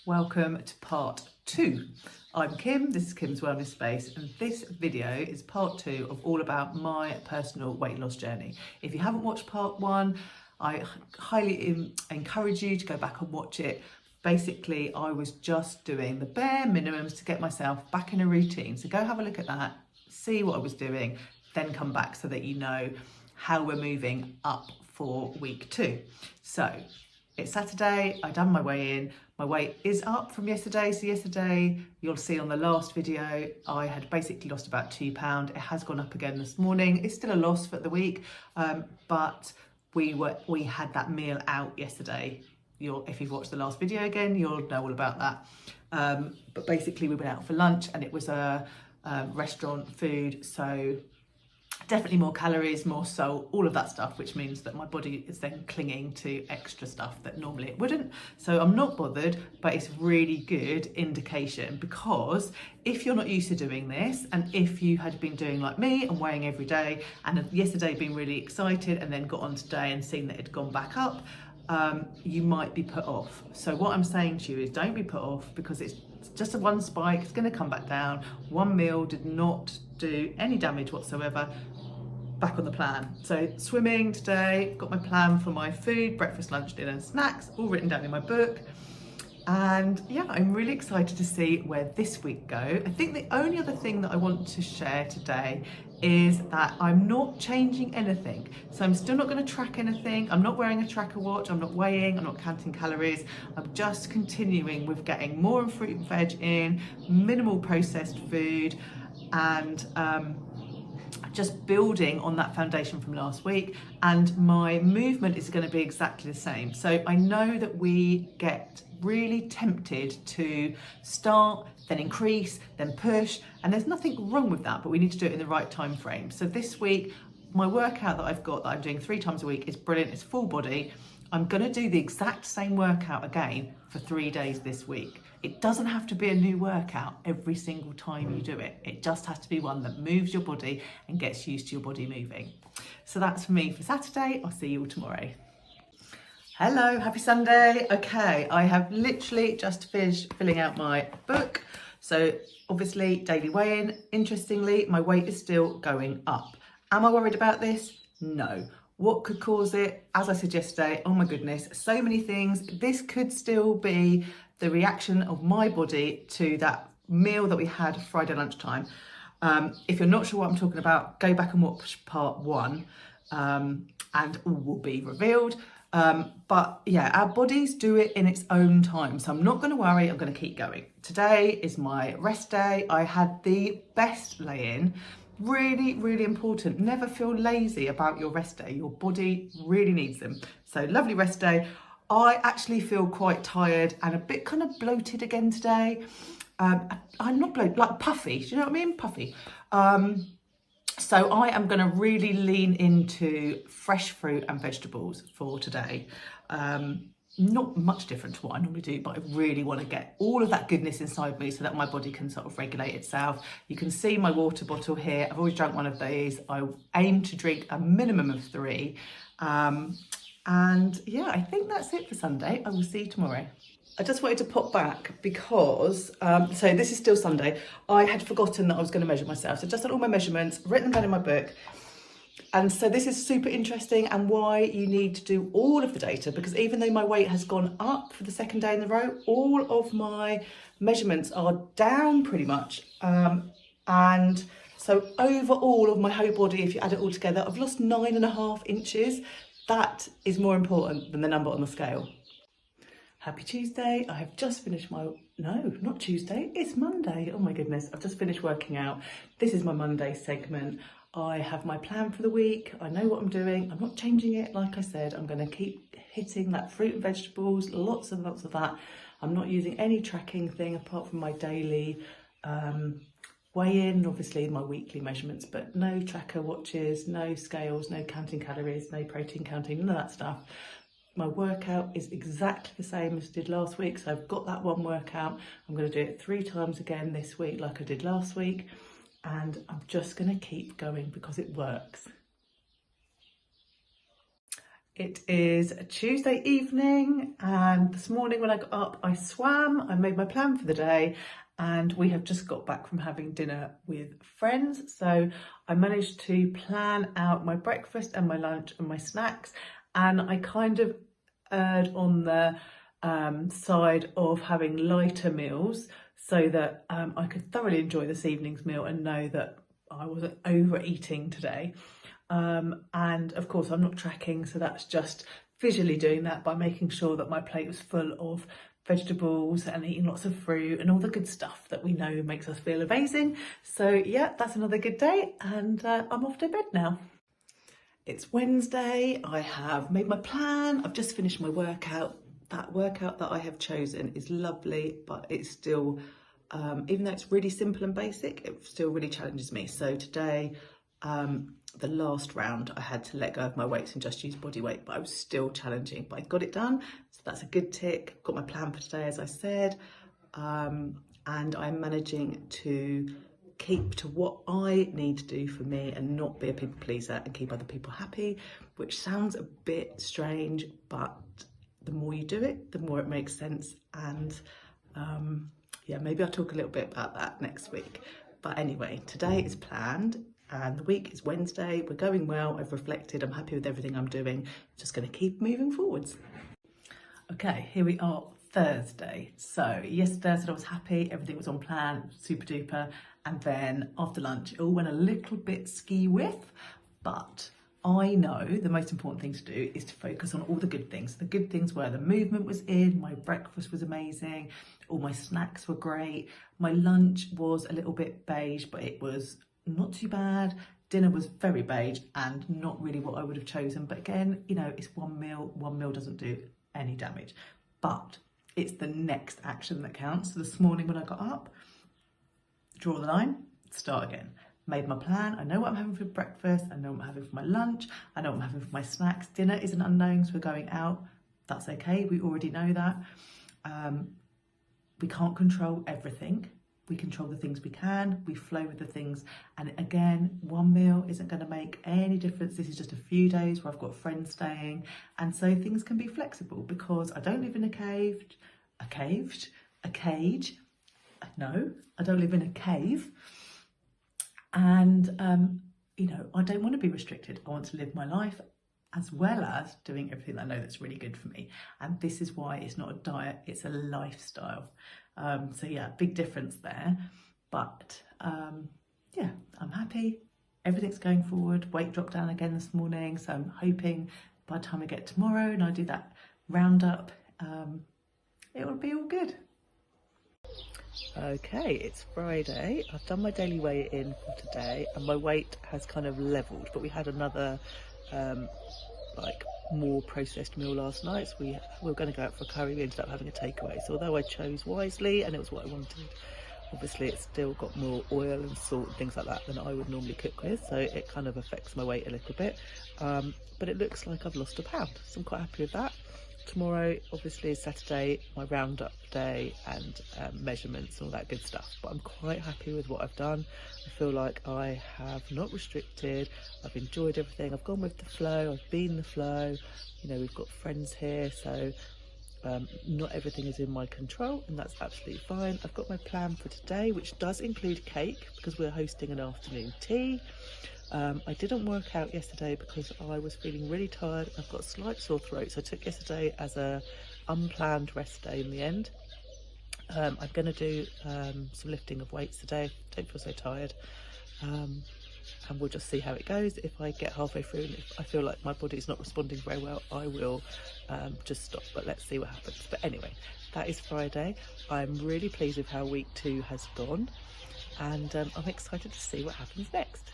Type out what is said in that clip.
welcome to part 2. I'm Kim, this is Kim's Wellness Space, and this video is part 2 of all about my personal weight loss journey. If you haven't watched part 1, I highly encourage you to go back and watch it. Basically, I was just doing the bare minimums to get myself back in a routine. So go have a look at that, see what I was doing, then come back so that you know how we're moving up for week 2. So it's Saturday, I've done my weigh-in. My weight is up from yesterday. So yesterday, you'll see on the last video, I had basically lost about £2. It has gone up again this morning. It's still a loss for the week, but we had that meal out yesterday. If you've watched the last video again, you'll know all about that. But basically, we went out for lunch and it was a restaurant food. So definitely more calories, more salt, all of that stuff, which means that my body is then clinging to extra stuff that normally it wouldn't. So I'm not bothered, but it's really good indication, because if you're not used to doing this, and if you had been doing like me and weighing every day, and yesterday been really excited and then got on today and seen that it had gone back up, you might be put off. So what I'm saying to you is don't be put off, because it's just a one spike, it's going to come back down. One meal did not do any damage whatsoever. Back on the plan. So swimming today, got my plan for my food, breakfast, lunch, dinner and snacks, all written down in my book. And yeah, I'm really excited to see where this week go. I think the only other thing that I want to share today is that I'm not changing anything. So I'm still not going to track anything. I'm not wearing a tracker watch. I'm not weighing. I'm not counting calories. I'm just continuing with getting more fruit and veg in, minimal processed food, and just building on that foundation from last week. And my movement is going to be exactly the same. So I know that we get really tempted to start, then increase, then push, and there's nothing wrong with that, but we need to do it in the right time frame. So this week, my workout that I've got that I'm doing 3 times a week is brilliant. It's full body. I'm going to do the exact same workout again for 3 days this week. It doesn't have to be a new workout every single time you do it. It just has to be one that moves your body and gets used to your body moving. So that's for me for Saturday. I'll see you all tomorrow. Hello, happy Sunday. Okay, I have literally just finished filling out my book. So obviously daily weigh-in. Interestingly, my weight is still going up. Am I worried about this? No. What could cause it? As I said yesterday, oh my goodness, so many things. This could still be the reaction of my body to that meal that we had Friday lunchtime. If you're not sure what I'm talking about, go back and watch part 1 and all will be revealed. But yeah, our bodies do it in its own time. So I'm not going to worry, I'm going to keep going. Today is my rest day. I had the best lay-in. Really, really important. Never feel lazy about your rest day. Your body really needs them. So lovely rest day. I actually feel quite tired and a bit kind of bloated again today. I'm not bloated, like puffy. Do you know what I mean? Puffy. So I am going to really lean into fresh fruit and vegetables for today. Not much different to what I normally do, but I really want to get all of that goodness inside me so that my body can sort of regulate itself. You can see my water bottle here. I've always drunk one of these. I aim to drink a minimum of 3. And yeah, I think that's it for Sunday. I will see you tomorrow. I just wanted to pop back because, so this is still Sunday. I had forgotten that I was going to measure myself. So just had all my measurements, written them down in my book. And so this is super interesting, and why you need to do all of the data, because even though my weight has gone up for the 2nd day in a row, all of my measurements are down pretty much. And so overall of my whole body, if you add it all together, I've lost 9.5 inches. That is more important than the number on the scale. Happy Tuesday. I have just finished no, not Tuesday, it's Monday. Oh my goodness, I've just finished working out. This is my Monday segment. I have my plan for the week. I know what I'm doing. I'm not changing it. Like I said, I'm going to keep hitting that fruit and vegetables, lots and lots of that. I'm not using any tracking thing apart from my daily weigh-in, obviously my weekly measurements, but no tracker watches, no scales, no counting calories, no protein counting, none of that stuff. My workout is exactly the same as I did last week. So I've got that one workout. I'm going to do it 3 times again this week like I did last week. And I'm just going to keep going because it works. It is a Tuesday evening, and this morning when I got up, I swam, I made my plan for the day, and we have just got back from having dinner with friends. So I managed to plan out my breakfast and my lunch and my snacks, and I kind of erred on the side of having lighter meals so that I could thoroughly enjoy this evening's meal and know that I wasn't overeating today. And of course I'm not tracking, so that's just visually doing that by making sure that my plate was full of vegetables and eating lots of fruit and all the good stuff that we know makes us feel amazing. So yeah, that's another good day, and I'm off to bed now. It's Wednesday, I have made my plan, I've just finished my workout. That workout that I have chosen is lovely, but it's still, even though it's really simple and basic, it still really challenges me. So today, the last round, I had to let go of my weights and just use body weight, but I was still challenging, but I got it done. So that's a good tick. Got my plan for today, as I said, and I'm managing to keep to what I need to do for me and not be a people pleaser and keep other people happy, which sounds a bit strange, but the more you do it, the more it makes sense. And yeah, maybe I'll talk a little bit about that next week. But anyway, today is planned and the week is Wednesday. We're going well, I've reflected, I'm happy with everything I'm doing. Just gonna keep moving forwards. Okay, here we are, Thursday. So yesterday I said I was happy, everything was on plan, super duper. And then after lunch, it all went a little bit ski-whiff, but I know the most important thing to do is to focus on all the good things. The good things were the movement was in, my breakfast was amazing, all my snacks were great, my lunch was a little bit beige, but it was not too bad. Dinner was very beige and not really what I would have chosen. But again, you know, it's one meal doesn't do any damage. But it's the next action that counts. So this morning when I got up, draw the line, start again. Made my plan, I know what I'm having for breakfast, I know what I'm having for my lunch, I know what I'm having for my snacks. Dinner is an unknown, so we're going out. That's okay, we already know that. We can't control everything. We control the things we can, we flow with the things. And again, one meal isn't gonna make any difference. This is just a few days where I've got friends staying. And so things can be flexible because I don't live in a cage. No, I don't live in a cave. And, you know, I don't want to be restricted. I want to live my life as well as doing everything I know that's really good for me. And this is why it's not a diet, it's a lifestyle. So yeah, big difference there. But yeah, I'm happy. Everything's going forward. Weight dropped down again this morning. So I'm hoping by the time I get tomorrow and I do that roundup, it will be all good. Okay, it's Friday. I've done my daily weigh in for today and my weight has kind of leveled, but we had another like more processed meal last night, so we were going to go out for a curry. We ended up having a takeaway, so although I chose wisely and it was what I wanted, obviously it's still got more oil and salt and things like that than I would normally cook with, so it kind of affects my weight a little bit, but it looks like I've lost a pound, so I'm quite happy with that. Tomorrow obviously is Saturday, my roundup day and measurements and all that good stuff, but I'm quite happy with what I've done. I feel like I have not restricted, I've enjoyed everything, I've gone with the flow, I've been the flow, you know, we've got friends here, so not everything is in my control and that's absolutely fine. I've got my plan for today, which does include cake because we're hosting an afternoon tea. I didn't work out yesterday because I was feeling really tired. I've got a slight sore throat, so I took yesterday as a unplanned rest day in the end. I'm going to do some lifting of weights today. Don't feel so tired, and we'll just see how it goes. If I get halfway through and if I feel like my body's not responding very well, I will just stop, but let's see what happens. But anyway, that is Friday. I'm really pleased with how week 2 has gone, and I'm excited to see what happens next.